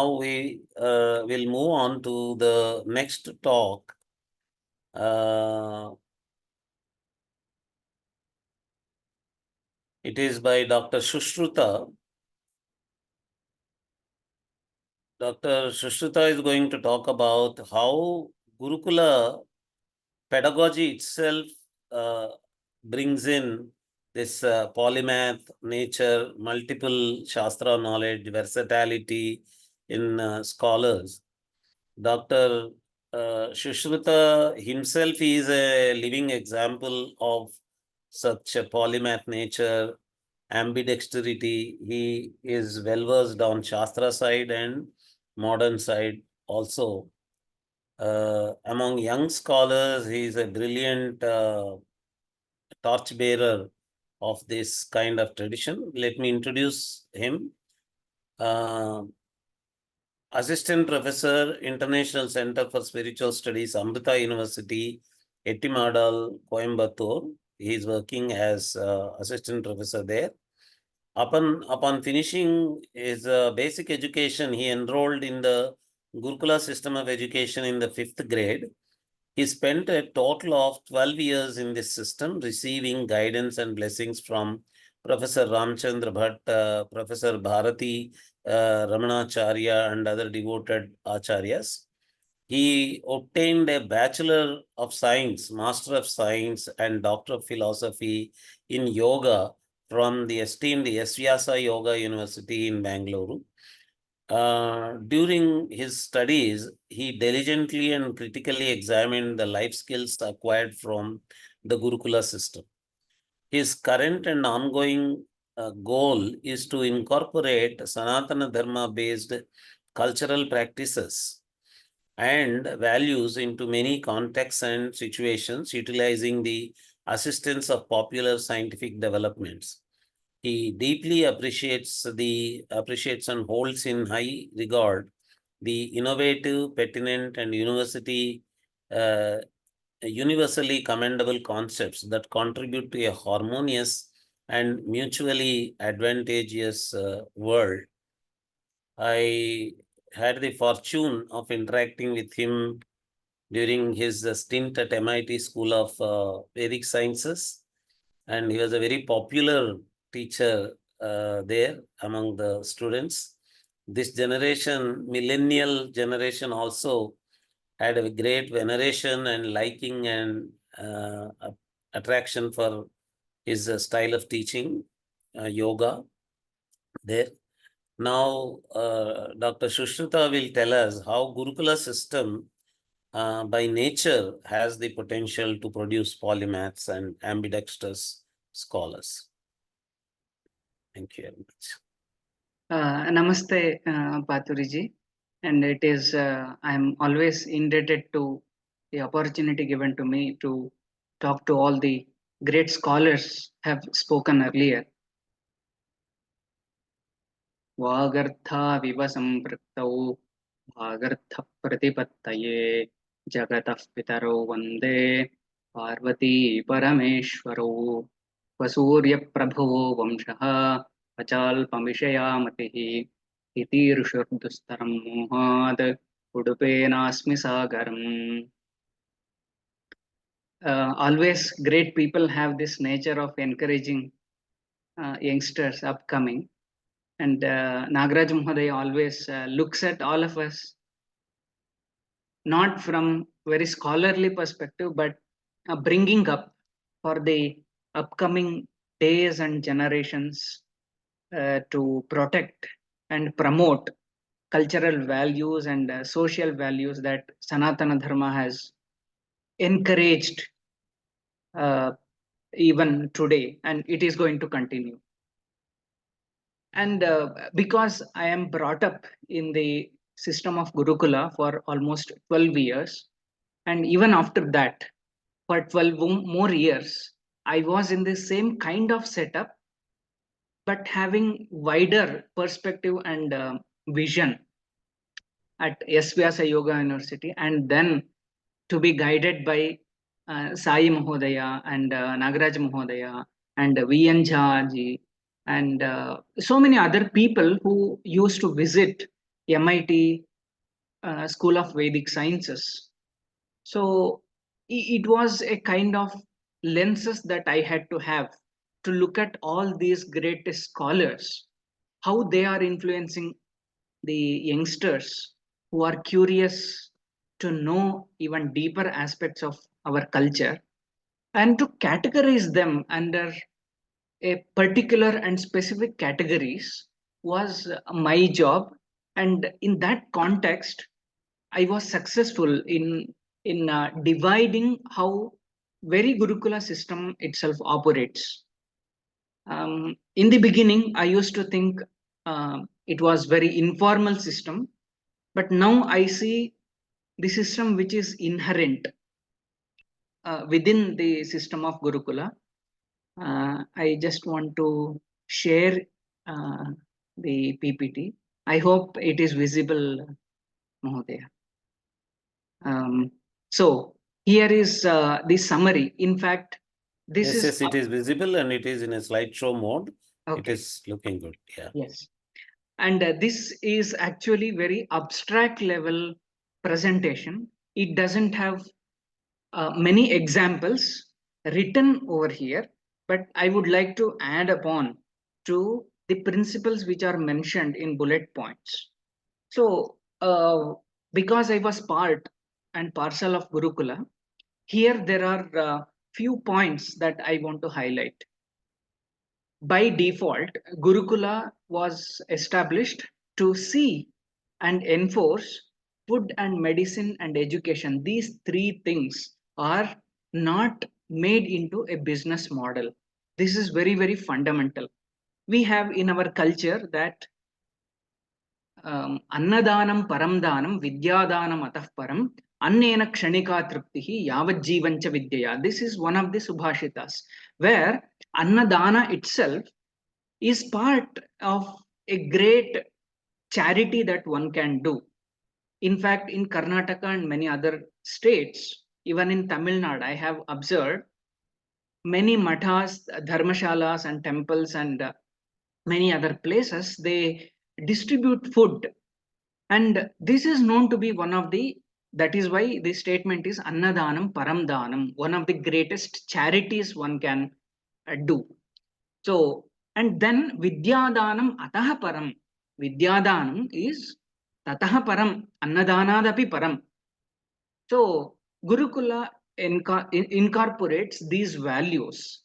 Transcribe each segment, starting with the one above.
now we will move on to the next talk. It is by Dr. Sushrutha. Dr. Sushrutha is going to talk about how Gurukula pedagogy itself brings in this polymath nature, multiple Shastra knowledge, versatility in scholars. Dr. Sushrutha himself is a living example of such a polymath nature, ambidexterity. He is well versed on Shastra side and modern side also. Among young scholars, he is a brilliant torchbearer of this kind of tradition. Let me introduce him. Assistant Professor, International Center for Spiritual Studies, Amrita University, Ettimadai, Coimbatore. He is working as Assistant Professor there. Upon finishing his basic education, he enrolled in the Gurukula system of education in the 5th grade. He spent a total of 12 years in this system, receiving guidance and blessings from Professor Ramachandra Bhat, Professor Bharati Ramanacharya, and other devoted Acharyas. He obtained a Bachelor of Science, Master of Science, and Doctor of Philosophy in Yoga from the esteemed S-VYASA Yoga University in Bangalore. During his studies, he diligently and critically examined the life skills acquired from the Gurukula system. His current and ongoing goal is to incorporate Sanatana Dharma-based cultural practices and values into many contexts and situations, utilizing the assistance of popular scientific developments. He deeply appreciates and holds in high regard the innovative, pertinent, and universally commendable concepts that contribute to a harmonious and mutually advantageous world. I had the fortune of interacting with him during his stint at MIT School of Vedic Sciences, and he was a very popular teacher there among the students. This generation, millennial generation, also had a great veneration and liking and attraction for his style of teaching, yoga there. Now, Dr. Sushrutha will tell us how Gurukula system by nature has the potential to produce polymaths and ambidextrous scholars. Thank you very much. Namaste, Pathuriji. And it is, I'm always indebted to the opportunity given to me to talk to all the great scholars have spoken earlier. Vagartha vivasampraktau Vagartha pratipattaye Jagatah pitaro vande Parvati parameshwaro Vasurya prabho vamshaha Achalpamishayamatihi Iti Rushurdustaram Mohad Udupenasmi Sagaram. Always great people have this nature of encouraging youngsters upcoming. And Nagaraj Mahadaya always looks at all of us, not from very scholarly perspective, but bringing up for the upcoming days and generations to protect and promote cultural values and social values that Sanatana Dharma has encouraged even today, and it is going to continue. And because I am brought up in the system of Gurukula for almost 12 years, and even after that, for 12 more years, I was in the same kind of setup, but having wider perspective and vision at S-VYASA Yoga University, and then to be guided by Sai Mahodaya and Nagaraj Mahodaya and V.N. Jha ji and so many other people who used to visit MIT School of Vedic Sciences. So it was a kind of lenses that I had to have to look at all these greatest scholars, how they are influencing the youngsters who are curious to know even deeper aspects of our culture, and to categorize them under a particular and specific categories was my job. And in that context, I was successful in dividing how very Gurukula system itself operates. In the beginning, I used to think it was very informal system, but now I see the system which is inherent within the system of Gurukula. I just want to share uh, the PPT. I hope it is visible, Mahodaya. So here is the summary. In fact, this Yes, is it is visible and it is in a slideshow mode. It okay. is looking good. Yeah. Yes, and this is actually very abstract level presentation. It doesn't have many examples written over here, but I would like to add upon to the principles which are mentioned in bullet points. So, because I was part and parcel of Gurukula, here there are few points that I want to highlight. By default, Gurukula was established to see and enforce food and medicine and education. These three things are not made into a business model. This is very, very fundamental. We have in our culture that अन्नदानं परं दानं विद्यादानम् अतः परम् अन्नेन क्षणिका तृप्तिः यावज्जीवञ्च विद्यया. This is one of the subhashitas where annadana itself is part of a great charity that one can do. In fact, in Karnataka and many other states, even in Tamil Nadu, I have observed many mathas, dharmashalas and temples and many other places, they distribute food. And this is known to be one of the, that is why the statement is Annadanam Paramdanam, one of the greatest charities one can do. So, and then Vidyadanam Ataha Param. Vidyadanam is Tataha Param, Annadanadapi Param. So, Gurukula incorporates these values,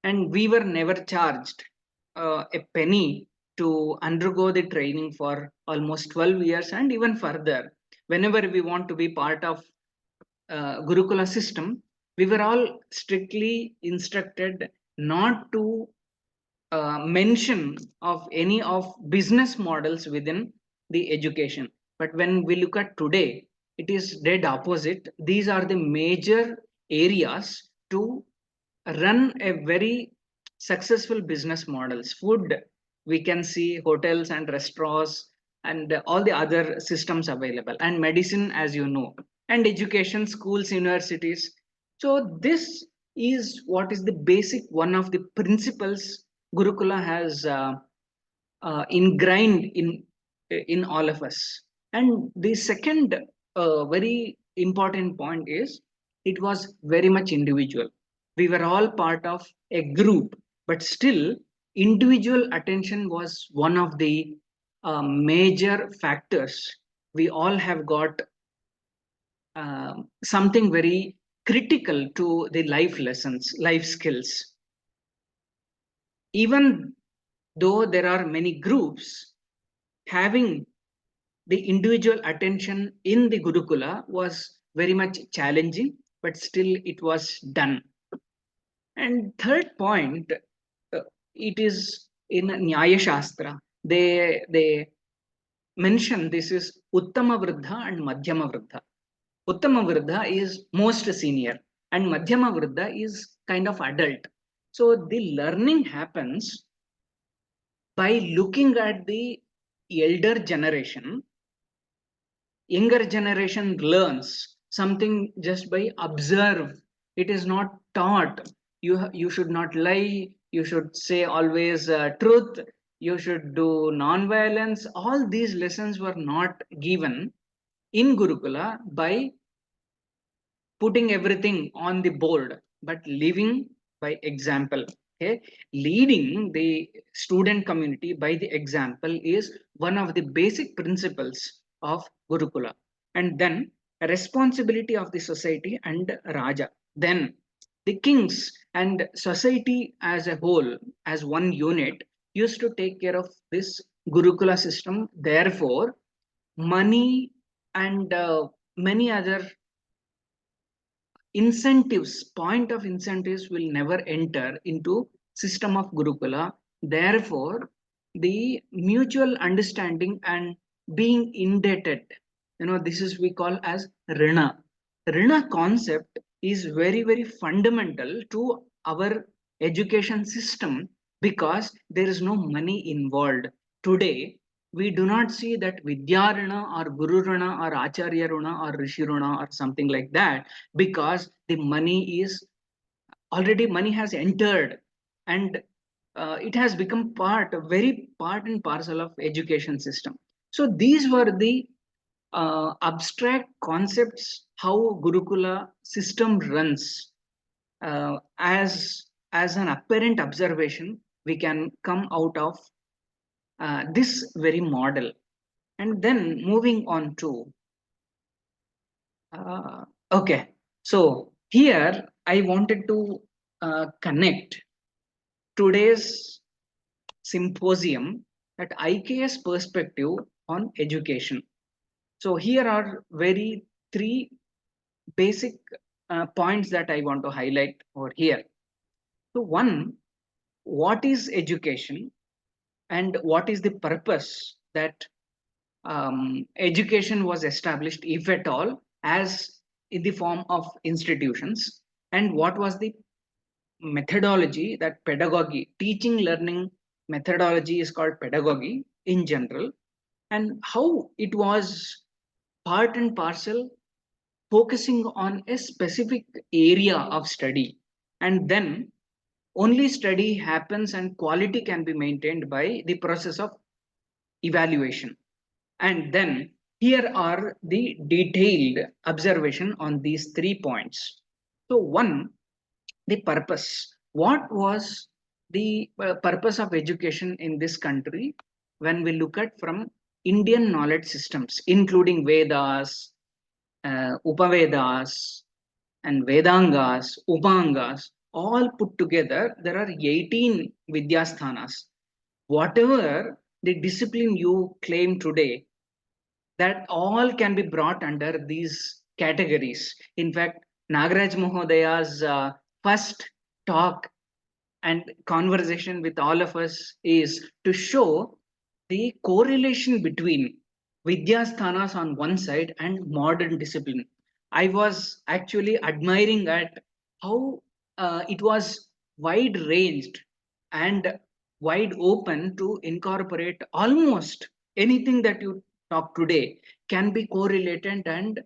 and we were never charged a penny to undergo the training for almost 12 years and even further. Whenever we want to be part of Gurukula system, we were all strictly instructed not to mention of any of business models within the education. But when we look at today, it is dead opposite. These are the major areas to run a very successful business models. Food, we can see hotels and restaurants and all the other systems available, and medicine, as you know, and education, schools, universities. So this is what is the basic one of the principles Gurukula has ingrained in all of us. And the second very important point is it was very much individual. We were all part of a group, but still individual attention was one of the major factors. We all have got something very critical to the life lessons, life skills. Even though there are many groups, having the individual attention in the Gurukula was very much challenging, but still it was done. And third point, it is in Nyaya Shastra. They mention this is Uttama Vriddha and Madhyama Vriddha. Uttama Vriddha is most senior, and Madhyama Vriddha is kind of adult. So the learning happens by looking at the elder generation. Younger generation learns something just by observe. It is not taught. You should not lie. You should say always truth. you should do non-violence. All these lessons were not given in Gurukula by putting everything on the board, but living by example. Okay, leading the student community by the example is one of the basic principles of Gurukula. And then responsibility of the society and Raja. Then the kings and society as a whole, as one unit, used to take care of this Gurukula system. Therefore, money and many other incentives, point of incentives will never enter into system of Gurukula. Therefore, the mutual understanding and being indebted, this is we call as Rina. Rina concept is very fundamental to our education system because there is no money involved. Today, we do not see that Vidyarana or Guru Rana or Acharya Rana or Rishi Rana or something like that, because the money is already, money has entered, and it has become very part and parcel of education system. So these were the abstract concepts how Gurukula system runs. As an apparent observation, we can come out of this very model. And then moving on to okay, so here I wanted to connect today's symposium at IKS perspective on education. So here are very three basic points that I want to highlight over here. So one, what is education and what is the purpose that education was established, if at all, as in the form of institutions, and what was the methodology, that pedagogy, teaching learning methodology is called pedagogy in general, and how it was part and parcel focusing on a specific area of study, and then only study happens and quality can be maintained by the process of evaluation. And then here are the detailed observation on these 3 points. So one, the purpose. What was the purpose of education in this country when we look at from Indian knowledge systems, including Vedas, Upavedas, and Vedangas, Upangas, all put together, there are 18 Vidyasthanas. Whatever the discipline you claim today, that all can be brought under these categories. In fact, Nagaraj Mahodaya's first talk and conversation with all of us is to show the correlation between Vidyasthanas on one side and modern discipline. I was actually admiring at how it was wide ranged and wide open to incorporate almost anything that you talk today can be correlated and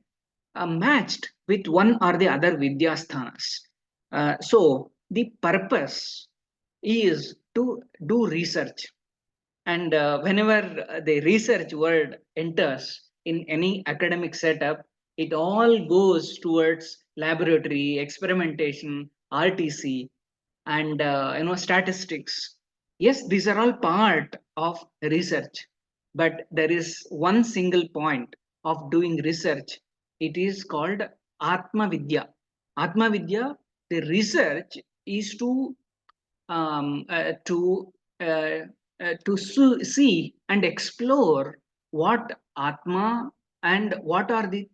matched with one or the other Vidyasthanas. So the purpose is to do research, and whenever the research word enters in any academic setup, it all goes towards laboratory, experimentation, RTC, and statistics. Yes, these are all part of research, but there is one single point of doing research. It is called Atma Vidya. Atma Vidya, the research is to um, uh, to uh, see and explore what Atma and what are the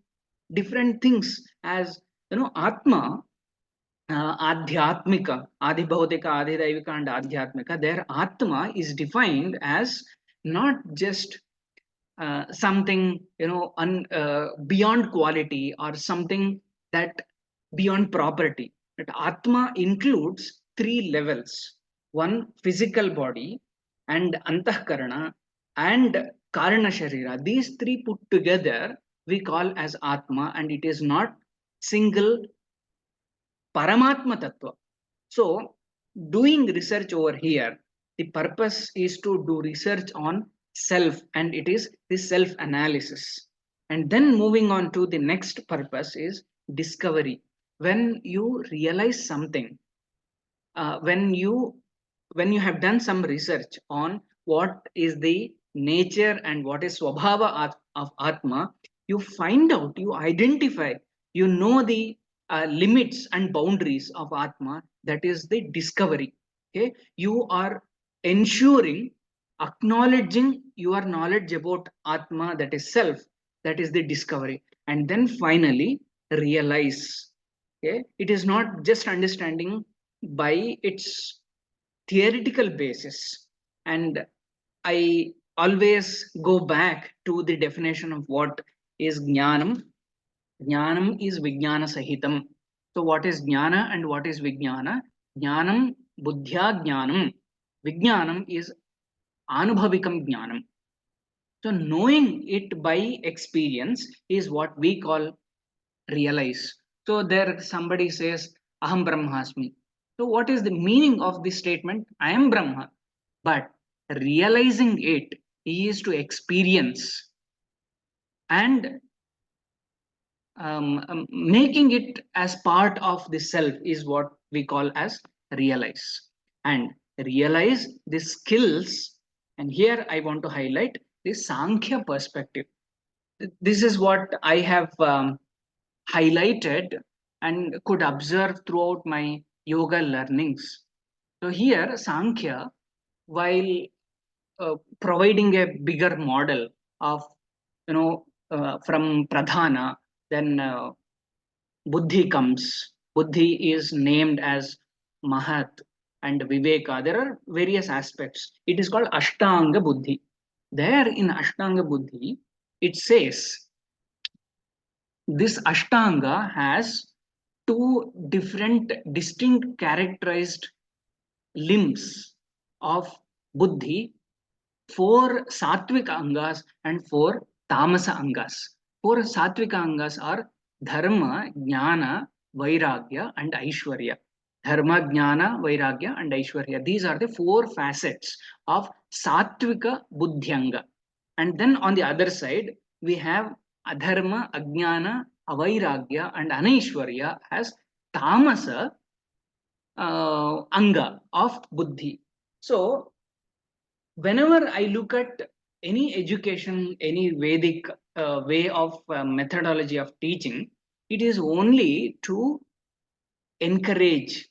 different things. As Atma, Adhyatmika, Adhibhautika, Adhidaivika, and Adhyatmika, their Atma is defined as not just something beyond quality or something that beyond property. That Atma includes three levels: one, physical body, and Antahkarana, and Karana Sharira. These three put together we call as Atma, and it is not single Paramatma Tattva. So, doing research over here, The purpose is to do research on self, and it is the self analysis. And then moving on to the next purpose is discovery. When you realize something, uh, when you when you have done some research on what is the nature and what is swabhava of atma, you find out, you identify, you know the limits and boundaries of atma. That is the discovery. Okay, you are ensuring, acknowledging your knowledge about atma, that is self. That is the discovery. And then finally realize. Okay, it is not just understanding by its theoretical basis. And I always go back to the definition of what is jnanam. Jnanam is vijnana sahitam. So what is jnana and what is vijnana? Jnanam buddhya jnanam. Vijnanam is anubhavikam jnanam. So knowing it by experience is what we call realize. So there somebody says, Aham Brahmasmi. So what is the meaning of this statement? I am Brahma. But realizing it is to experience, and making it as part of the self is what we call as realize. And realize the skills. And here I want to highlight the Sankhya perspective. This is what I have highlighted and could observe throughout my yoga learnings. So here, Sankhya, while providing a bigger model of, from Pradhana, then Buddhi comes. Buddhi is named as Mahat and Viveka. There are various aspects. It is called Ashtanga Buddhi. There in Ashtanga Buddhi, it says this Ashtanga has two different, distinct characterized limbs of Buddhi, four Sattvic Angas and four Tamasa Angas. Four Sattvic Angas are Dharma, Jnana, Vairagya, and Aishwarya. Dharma, Jnana, Vairagya, and Aishwarya. These are the four facets of Sattvika Buddhyanga. And then on the other side, we have Adharma, Ajnana, Avairagya, and Anaishwarya as Tamasa Anga of Buddhi. So, whenever I look at any education, any Vedic way of methodology of teaching, it is only to encourage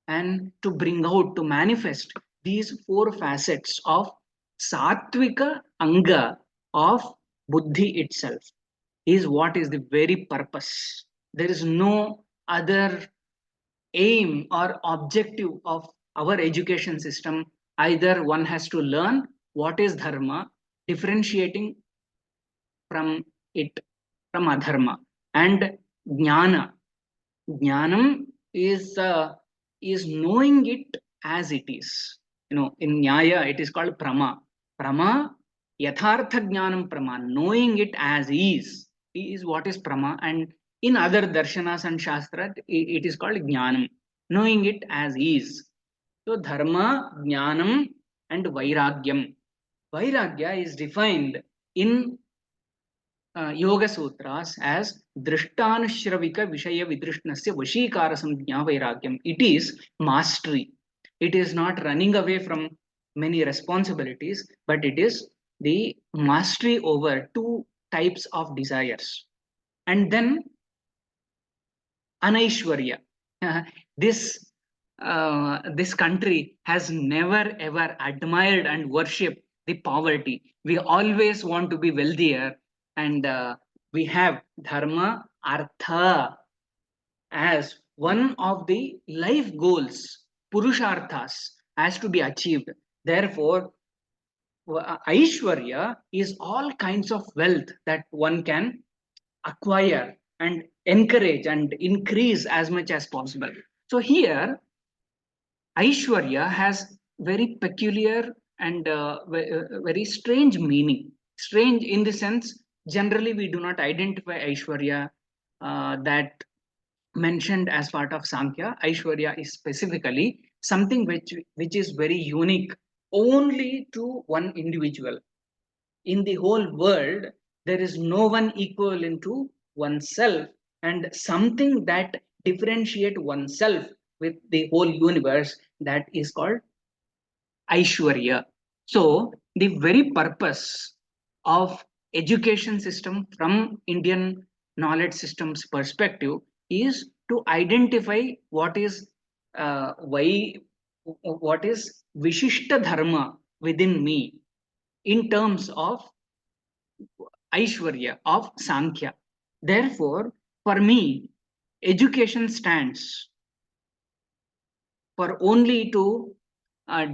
and to bring out, to manifest these four facets of Sattvika Anga of Buddhi itself, is what is the very purpose. There is no other aim or objective of our education system. Either one has to learn what is dharma, differentiating from it from adharma, and jnana. Jnanam is knowing it as it is. In Nyaya, it is called prama. Prama, yathartha jnanam prama, knowing it as is what is prama. And in other darshanas and shastra, it is called jnanam, knowing it as is. So dharma, jnanam, and vairagyam. Vairagya is defined in Yoga Sutras as Drishtanushravika Vishaya Vidrishnasya Vashikara Samjna Vairagyam. It is mastery. It is not running away from many responsibilities, but it is the mastery over two types of desires. And then Anaishwarya. this this country has never ever admired and worshipped the poverty. We always want to be wealthier, and we have dharma, artha as one of the life goals, purusharthas has to be achieved. Therefore, Aishwarya is all kinds of wealth that one can acquire and encourage and increase as much as possible. So here, Aishwarya has very peculiar and very strange meaning. Strange in the sense, generally we do not identify Aishwarya that mentioned as part of Sankhya. Aishwarya is specifically something which is very unique only to one individual. In the whole world, there is no one equivalent to oneself, and something that differentiate oneself with the whole universe, that is called Aishwarya. So the very purpose of education system from Indian knowledge systems perspective is to identify why what is Vishishta Dharma within me in terms of Aishwarya, of Sankhya. Therefore, for me, education stands for only to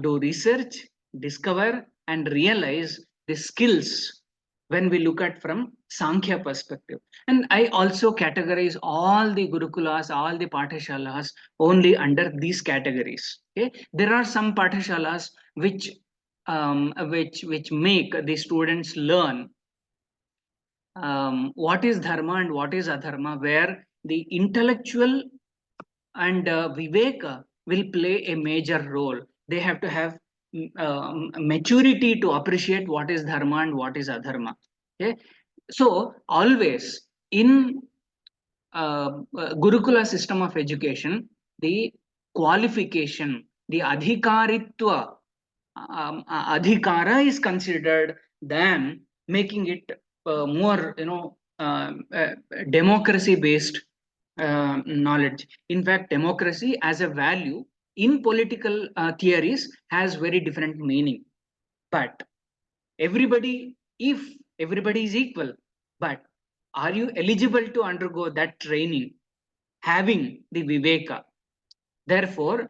do research, discover, and realize the skills when we look at from Sankhya perspective. And I also categorize all the Gurukulas, all the Pathashalas only under these categories. Okay, there are some Pathashalas which make the students learn what is dharma and what is adharma, where the intellectual and viveka will play a major role. They have to have maturity to appreciate what is dharma and what is adharma. Okay, so always in Gurukula system of education, the qualification, the adhikara is considered than making it more, democracy based knowledge. In fact, democracy as a value in political theories has very different meaning. But everybody, if everybody is equal, but are you eligible to undergo that training having the viveka? Therefore,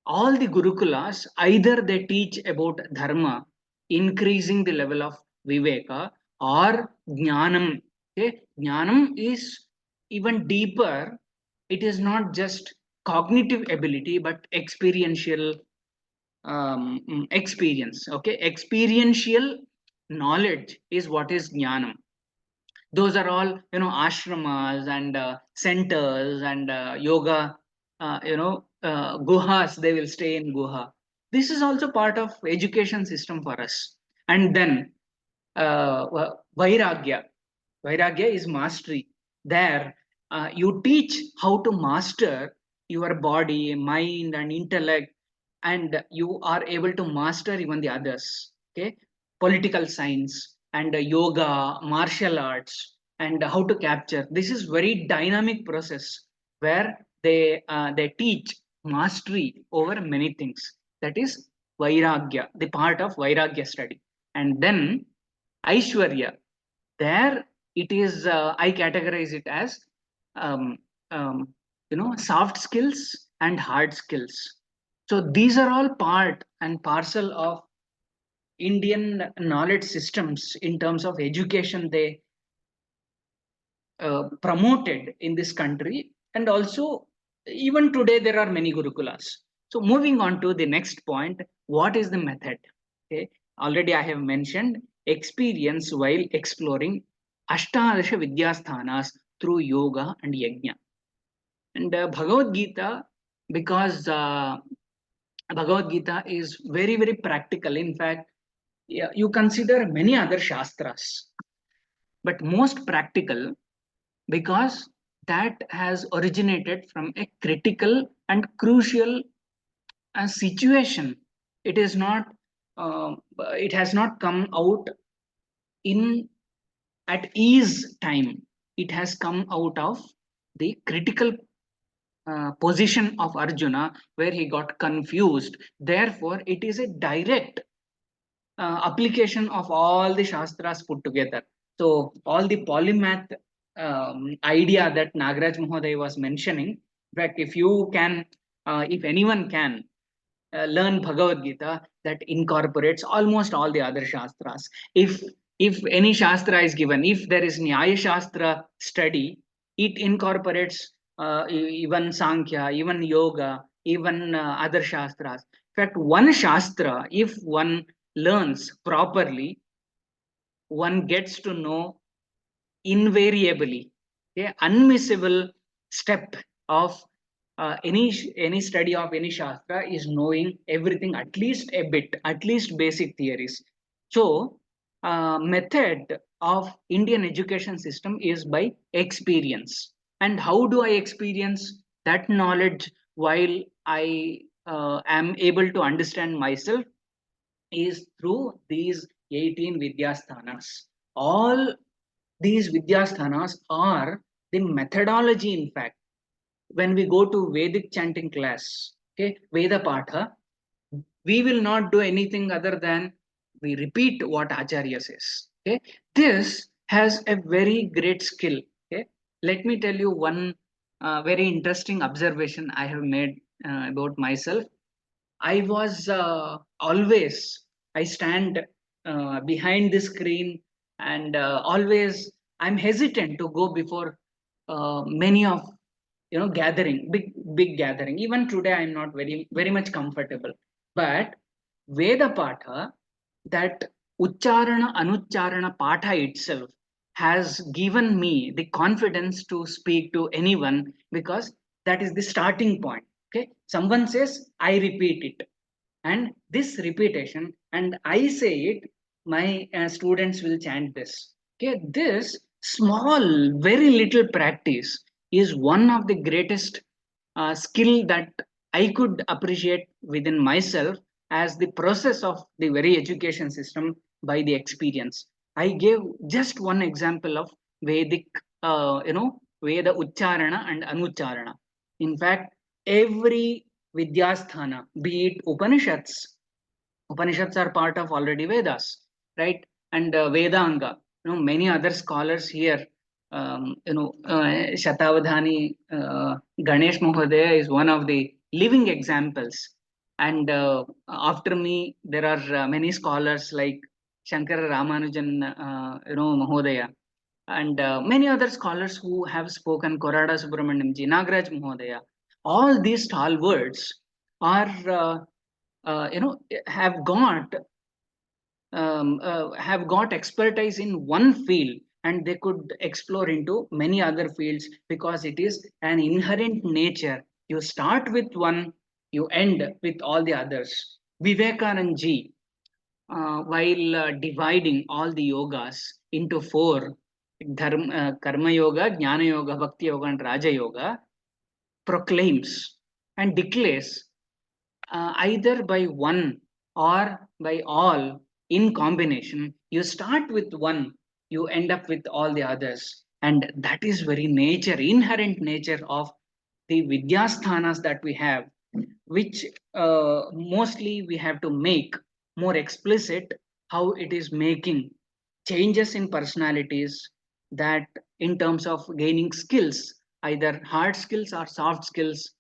all the gurukulas either they teach about dharma, increasing the level of viveka, or jnanam. Okay, jnanam is even deeper. It is not just cognitive ability but experiential experience. Okay, experiential knowledge is what is jnanam. Those are all, ashramas and centers and yoga, guhas. They will stay in guha. This is also part of education system for us. And then vairagya. Vairagya is mastery. There you teach how to master your body, mind, and intellect, and you are able to master even the others. Okay, political science and yoga, martial arts, and how to capture. This is very dynamic process where they teach mastery over many things. That is vairagya, the part of vairagya study. And then Aishwarya, there it is. I categorize it as um, soft skills and hard skills. So these are all part and parcel of Indian knowledge systems in terms of education they promoted in this country. And also, even today, there are many Gurukulas. So, moving on to the next point, what is the method? Okay, already I have mentioned experience while exploring Ashtadasha Vidyasthanas through yoga and yajna. And Bhagavad Gita, because Bhagavad Gita is very, very practical. In fact, yeah, you consider many other Shastras, but most practical because that has originated from a critical and crucial situation. It is not. It has not come out in at ease time. It has come out of the critical position of Arjuna where he got confused. Therefore, it is a direct application of all the Shastras put together. So, all the polymath idea that Nagaraj Mahoday was mentioning, in fact, if anyone can learn Bhagavad Gita, that incorporates almost all the other Shastras. If any Shastra is given, if there is Nyaya Shastra study, it incorporates even Sankhya, even Yoga, even other Shastras. In fact, one Shastra, if one learns properly, one gets to know invariably, okay, unmissable step of any study of any shastra is knowing everything, at least a bit, at least basic theories. So method of Indian education system is by experience. And how do I experience that knowledge while I am able to understand myself? Is through these 18 Vidyasthanas. All these Vidyasthanas are the methodology, in fact. When we go to Vedic chanting class, okay, Veda Patha, we will not do anything other than we repeat what Acharya says. Okay, this has a very great skill. Okay, let me tell you one very interesting observation I have made about myself. I was always, I stand behind the screen, and always I'm hesitant to go before many of gathering, big gathering. Even today I'm not very much comfortable. But Veda Patha, that Ucharana Anucharana Patha itself has given me the confidence to speak to anyone, because that is the starting point. Okay, someone says, I repeat it, and this repetition, and I say it, my students will chant this. Okay, this small, very little practice is one of the greatest skill that I could appreciate within myself as the process of the very education system by the experience. I gave just one example of Vedic, Veda Ucharana and Anucharana. In fact, every Vidyasthana, be it Upanishads, Upanishads are part of already Vedas, right? And Vedanga, many other scholars here, Shatavadhani Ganesh Mohodaya is one of the living examples. And after me, there are many scholars like Shankara Ramanujan, Mohodaya, and many other scholars who have spoken, Korada Subramaniam ji, Nagraj Mohodaya. All these stalwarts are, have got have got expertise in one field, and they could explore into many other fields, because it is an inherent nature. You start with one, you end with all the others. Vivekanand ji, while dividing all the yogas into four, Karma Yoga, Jnana Yoga, Bhakti Yoga, and Raja Yoga, proclaims and declares either by one or by all in combination. You start with one, you end up with all the others. And that is very nature, inherent nature of the Vidyasthanas that we have, which mostly we have to make more explicit how it is making changes in personalities, that in terms of gaining skills, either hard skills or soft skills.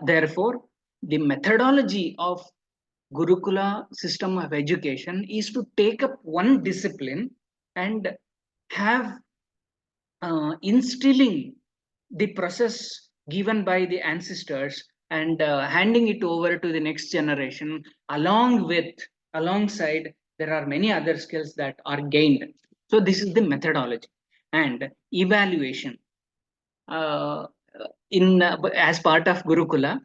Therefore, the methodology of Gurukula system of education is to take up one discipline and have instilling the process given by the ancestors, and handing it over to the next generation, alongside there are many other skills that are gained. So this is the methodology. And evaluation, uh, in as part of Gurukula,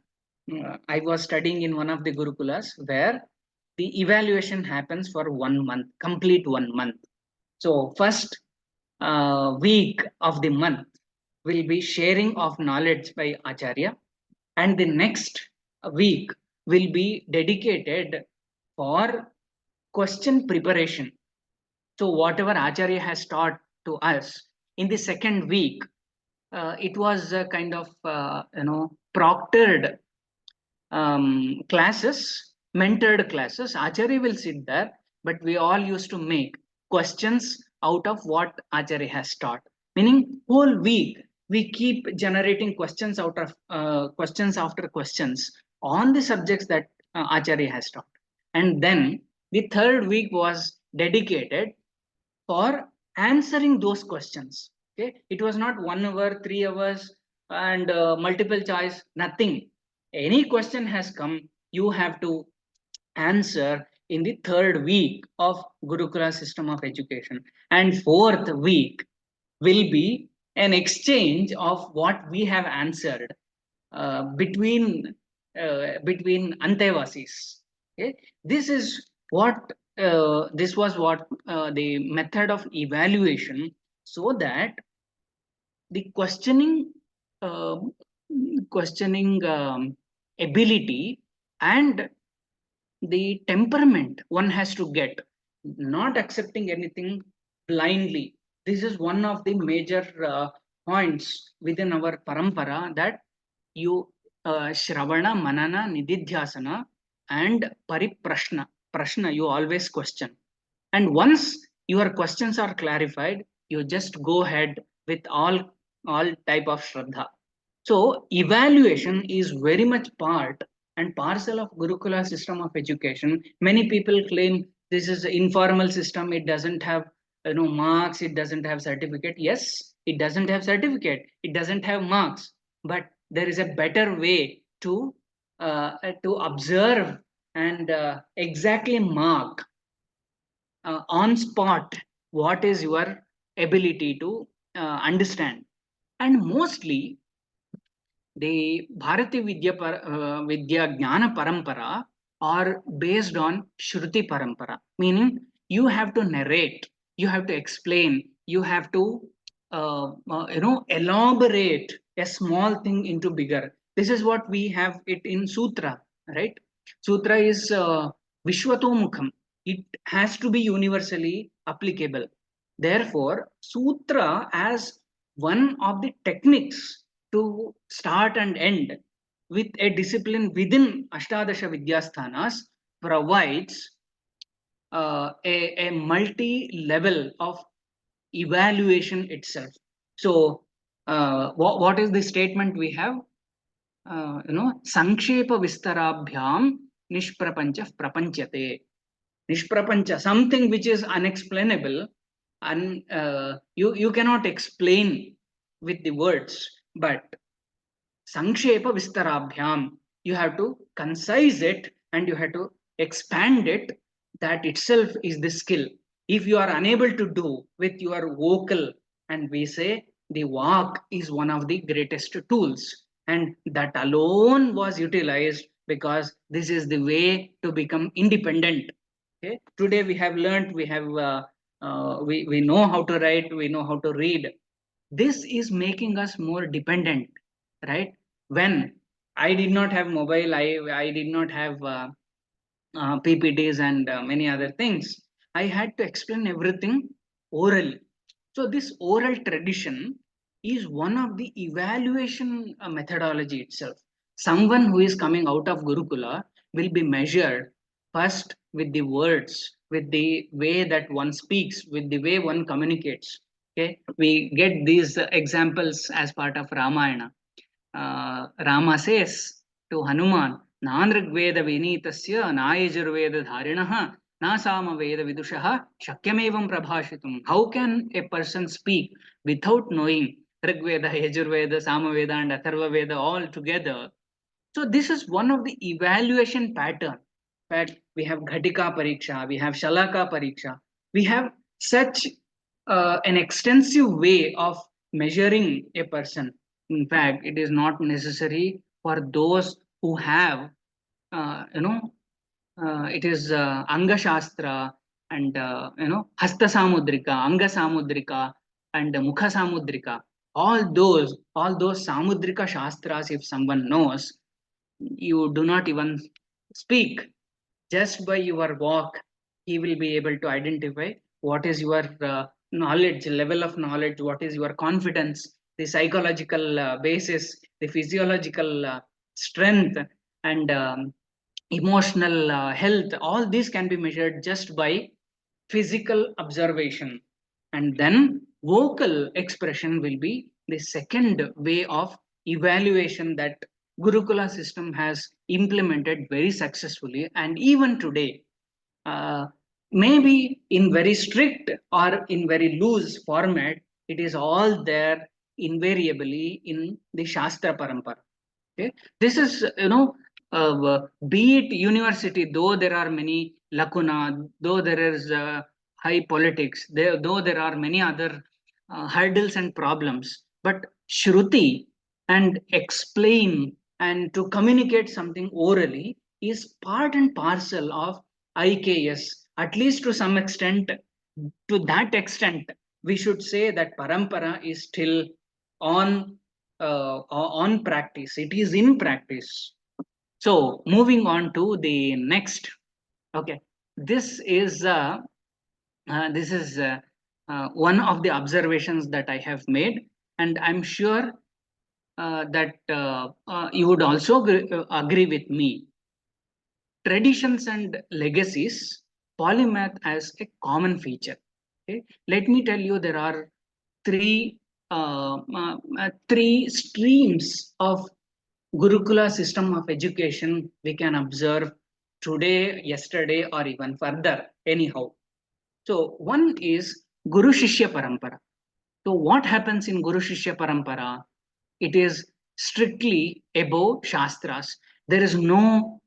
I was studying in one of the Gurukulas where the evaluation happens for 1 month, complete 1 month. So first week of the month will be sharing of knowledge by Acharya, and the next week will be dedicated for question preparation. So whatever Acharya has taught to us in the second week, it was a kind of proctored classes, mentored classes. Acharya will sit there, but we all used to make questions out of what Acharya has taught. Meaning, whole week we keep generating questions out of questions after questions on the subjects that Acharya has taught. And then the third week was dedicated for answering those questions. Okay, it was not 1 hour, 3 hours, and multiple choice, nothing. Any question has come, you have to answer in the third week of Gurukula system of education. And fourth week will be an exchange of what we have answered between Antevasis. Okay? This is what this was what the method of evaluation, so that the uh, questioning ability and the temperament one has to get, not accepting anything blindly. This is one of the major points within our parampara, that you Shravana, Manana, Nididhyasana, and Pariprashna. Prashna, you always question. And once your questions are clarified, you just go ahead with all type of Shraddha. So evaluation is very much part and parcel of Gurukula system of education. Many people claim this is an informal system. It doesn't have marks. It doesn't have certificate. Yes, it doesn't have certificate. It doesn't have marks. But there is a better way to observe and exactly mark on spot what is your ability to understand. And mostly the Vidya Jnana Parampara are based on Shruti Parampara, meaning you have to narrate, you have to explain, you have to elaborate a small thing into bigger. This is what we have it in Sutra, right? Sutra is Vishwatomukham. It has to be universally applicable. Therefore, Sutra as one of the techniques to start and end with a discipline within Ashtadasha Vidyasthanas provides a multi-level of evaluation itself. So, what is the statement we have? Sankshepa Vistarabhyam Nishprapancha Prapanchate. Nishprapancha, something which is unexplainable, and you cannot explain with the words, but Sankshepa Vistarabhyam, you have to concise it and you have to expand it. That itself is the skill. If you are unable to do with your vocal, and we say the walk is one of the greatest tools, and that alone was utilized because this is the way to become independent. Okay? Today we have learned, we know how to write, we know how to read. This is making us more dependent, right? When I did not have mobile, I did not have PPTs and many other things. I had to explain everything orally. So this oral tradition is one of the evaluation methodology itself. Someone who is coming out of Gurukula will be measured first with the words, with the way that one speaks, with the way one communicates. Okay, we get these examples as part of Ramayana. Rama says to Hanuman, Nandrigveda Vinitasya Nayajurveda Dharinaha Nasama Veda Vidushaha Shakyamevam Prabhashitum. How can a person speak without knowing Rigveda, Yajurveda, Samaveda, and Atharva Veda all together? So this is one of the evaluation pattern. In fact, we have Ghatika Pariksha, we have Shalaka Pariksha, we have such an extensive way of measuring a person. In fact, it is not necessary for those who have, it is Anga Shastra and, Hasta Samudrika, Anga Samudrika, and Mukha Samudrika. All those Samudrika Shastras, if someone knows, you do not even speak. Just by your walk, he will be able to identify what is your knowledge, level of knowledge, what is your confidence, the psychological basis, the physiological strength, and emotional health. All these can be measured just by physical observation. And then vocal expression will be the second way of evaluation that Gurukula system has implemented very successfully. And even today, uh, maybe in very strict or in very loose format, it is all there invariably in the Shastra Parampara. Okay? This is, be it university, though there are many lacuna, though there is high politics, though there are many other hurdles and problems, but Shruti and explain and to communicate something orally is part and parcel of IKS, at least to some extent. To that extent, we should say that parampara is still on on practice. It is in practice. So moving on to the next. Okay, this is one of the observations that I have made, and I'm sure that you would also agree with me. Traditions and legacies, polymath as a common feature. Okay, let me tell you, there are three three streams of Gurukula system of education we can observe today, yesterday, or even further. Anyhow, so one is Guru Shishya Parampara. So what happens in Guru Shishya Parampara? It is strictly above Shastras. There is no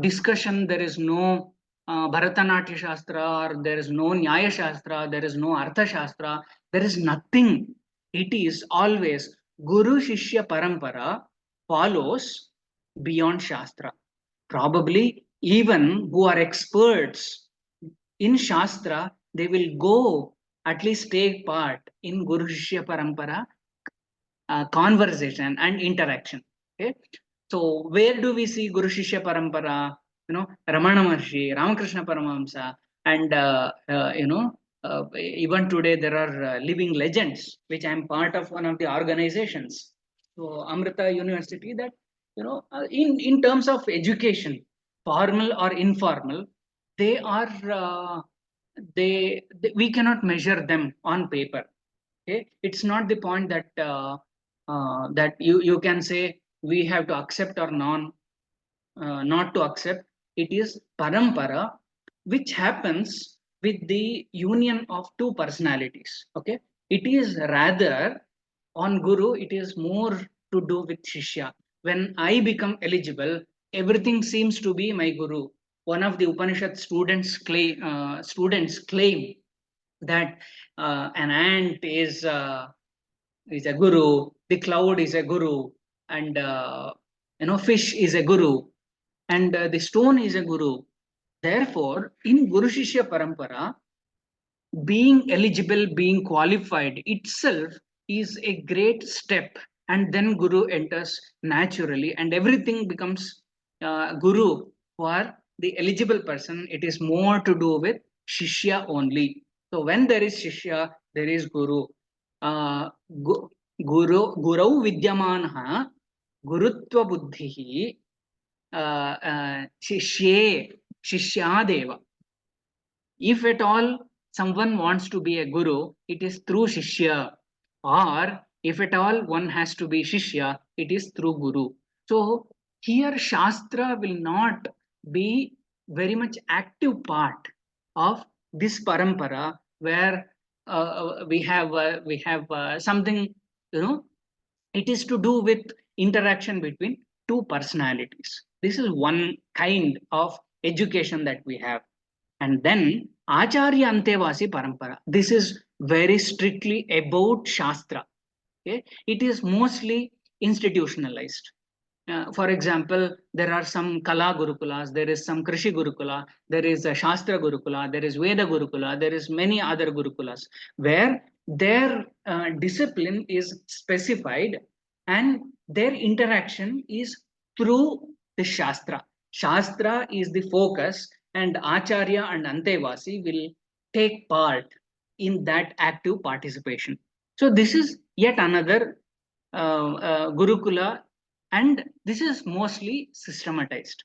discussion, there is no Bharatanatya Shastra, or there is no Nyaya Shastra, there is no Artha Shastra, there is nothing. It is always Guru Shishya Parampara follows beyond Shastra. Probably even who are experts in Shastra, they will go at least take part in Guru Shishya Parampara conversation and interaction. Okay, so where do we see Guru Shishya Parampara? Ramana Maharshi, Ramakrishna Paramahamsa, and even today there are living legends, which I am part of one of the organizations. So Amrita University, that in terms of education, formal or informal, they are they we cannot measure them on paper. Okay, it's not the point that that you can say we have to accept or not to accept. It is parampara, which happens with the union of two personalities. Okay, it is rather on Guru, it is more to do with Shishya. When I become eligible, everything seems to be my Guru. One of the Upanishad students claim that an ant is a guru, the cloud is a guru, and fish is a guru, and the stone is a guru. Therefore, in Guru Shishya Parampara, being eligible, being qualified itself is a great step, and then Guru enters naturally, and everything becomes Guru for the eligible person. It is more to do with Shishya only. So when there is Shishya, there is Guru. Uh, Guru Vidyamanha Gurutva Buddhihi Shishye Shishyadeva. If at all someone wants to be a guru, it is through Shishya, or if at all one has to be Shishya, it is through Guru. So here Shastra will not be very much active part of this parampara, where we have something, it is to do with interaction between two personalities. This is one kind of education that we have. And then Acharya Antevasi Parampara. This is very strictly about Shastra. Okay? It is mostly institutionalized. For example, there are some Kala Gurukulas, there is some Krishi Gurukula, there is a Shastra Gurukula, there is Veda Gurukula, there is many other Gurukulas, where their discipline is specified and their interaction is through the Shastra. Shastra is the focus, and Acharya and Antevasi will take part in that active participation. So this is yet another Gurukula, and this is mostly systematized.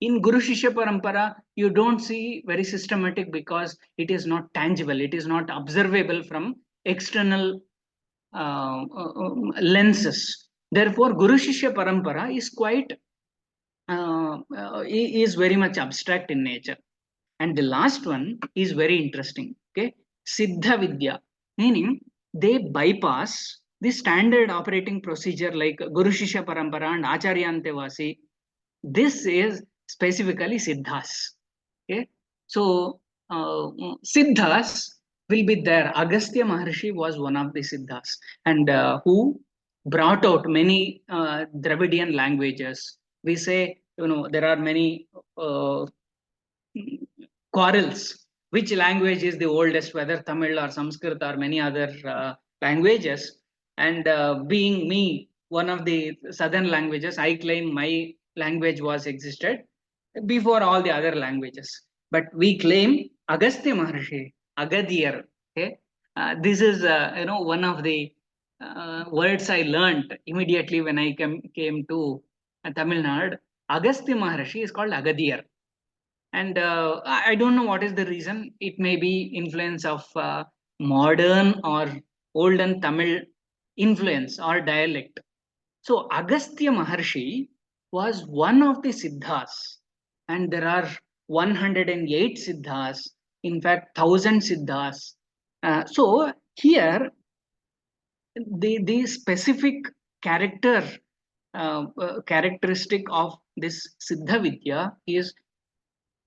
In Guru Shishya Parampara, you don't see very systematic because it is not tangible, it is not observable from external lenses. Therefore, Guru Shishya Parampara is quite is very much abstract in nature. And the last one is very interesting. Okay, Siddha Vidya, meaning they bypass the standard operating procedure like Guru Shishya Parampara and Acharya Antevasi. This is specifically Siddhas. Okay, so Siddhas will be there. Agastya Maharshi was one of the Siddhas, and who brought out many Dravidian languages. We say, there are many quarrels. Which language is the oldest, whether Tamil or Sanskrit or many other languages? And being me, one of the southern languages, I claim my language was existed before all the other languages. But we claim Agastya Maharshi, Agadhir. Okay, this is one of the words I learned immediately when I came to Tamil Nadu. Agastya Maharshi is called Agadhir, and I don't know what is the reason. It may be influence of modern or olden Tamil influence or dialect. So Agastya Maharshi was one of the siddhas, and there are 108 siddhas, in fact, 1,000 siddhas. So here, the specific characteristic of this Siddha Vidya is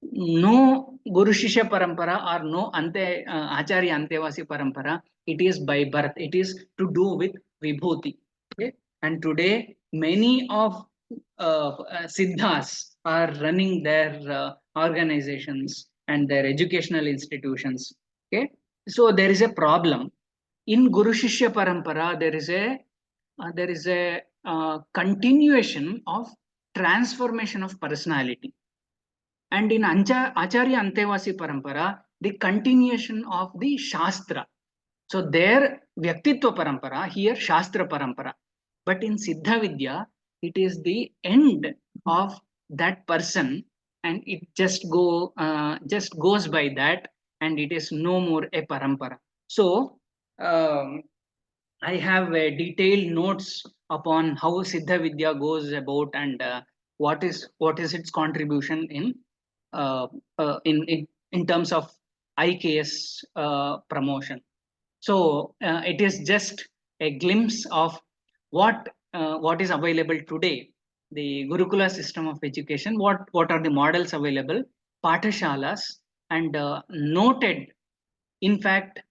no Guru Shishya Parampara or no Acharya Antevasi Parampara. It is by birth. It is to do with Vibhuti. Okay? And today, many of Siddhas are running their organizations and their educational institutions. Okay? So there is a problem. In Guru Shishya Parampara, there is a continuation of transformation of personality. And in Acharya Antevasi Parampara, the continuation of the Shastra. So there, Vyaktitva Parampara, here Shastra Parampara. But in Siddha Vidya, it is the end of that person, and it just goes by that, and it is no more a parampara. So I have detailed notes upon how Siddha Vidya goes about, and what is its contribution in terms of IKS promotion. So it is just a glimpse of what is available today. The Gurukula system of education. What are the models available? Pathashalas, and noted. In fact,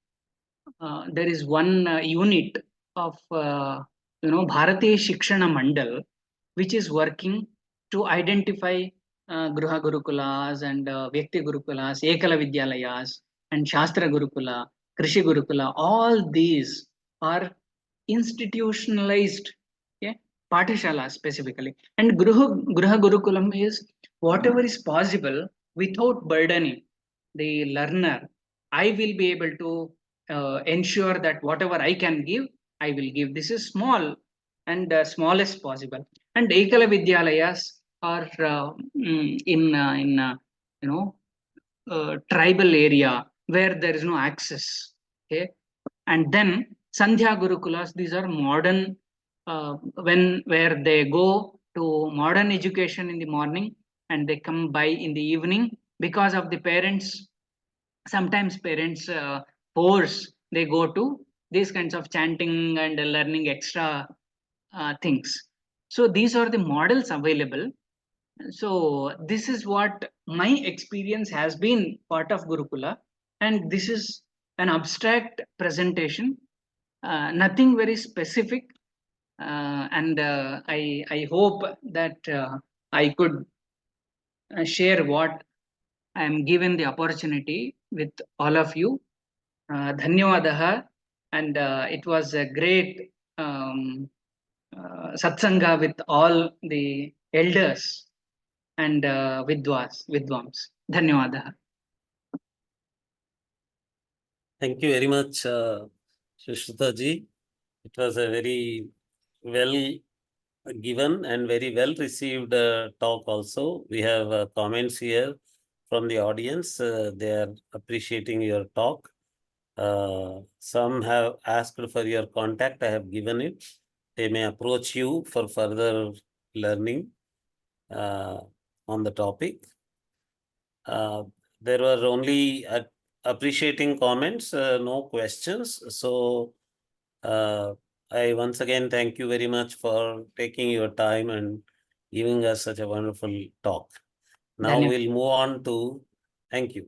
there is one unit of Bharati Shikshana Mandal, which is working to identify Gruha Gurukulas and Vyakti Gurukulas, Ekala Vidyalayas, and Shastra Gurukula, Krishi Gurukula. All these are institutionalized, okay, Pathashala specifically. And Gruha Gurukulam is whatever is possible without burdening the learner. I will be able to ensure that whatever I can give, I will give. This is small and smallest possible. And Ekala Vidyalayas are in tribal area where there is no access. Okay, and then Sandhya Gurukulas. These are modern where they go to modern education in the morning and they come by in the evening because of the parents. Sometimes parents force they go to these kinds of chanting and learning extra things. So these are the models available. So this is what my experience has been part of Gurukula, and this is an abstract presentation, nothing very specific, and I hope that I could share what I am given the opportunity with all of you. Dhanyawadaha, and it was a great satsanga with all the elders and vidwams. Dhanyawadaha. Thank you very much, Sushrutha ji. It was a very well given and very well received talk also. We have comments here from the audience. They are appreciating your talk. Some have asked for your contact. I have given it. They may approach you for further learning on the topic. There were only appreciating comments, no questions. So I once again thank you very much for taking your time and giving us such a wonderful talk. Now we'll move on to, thank you.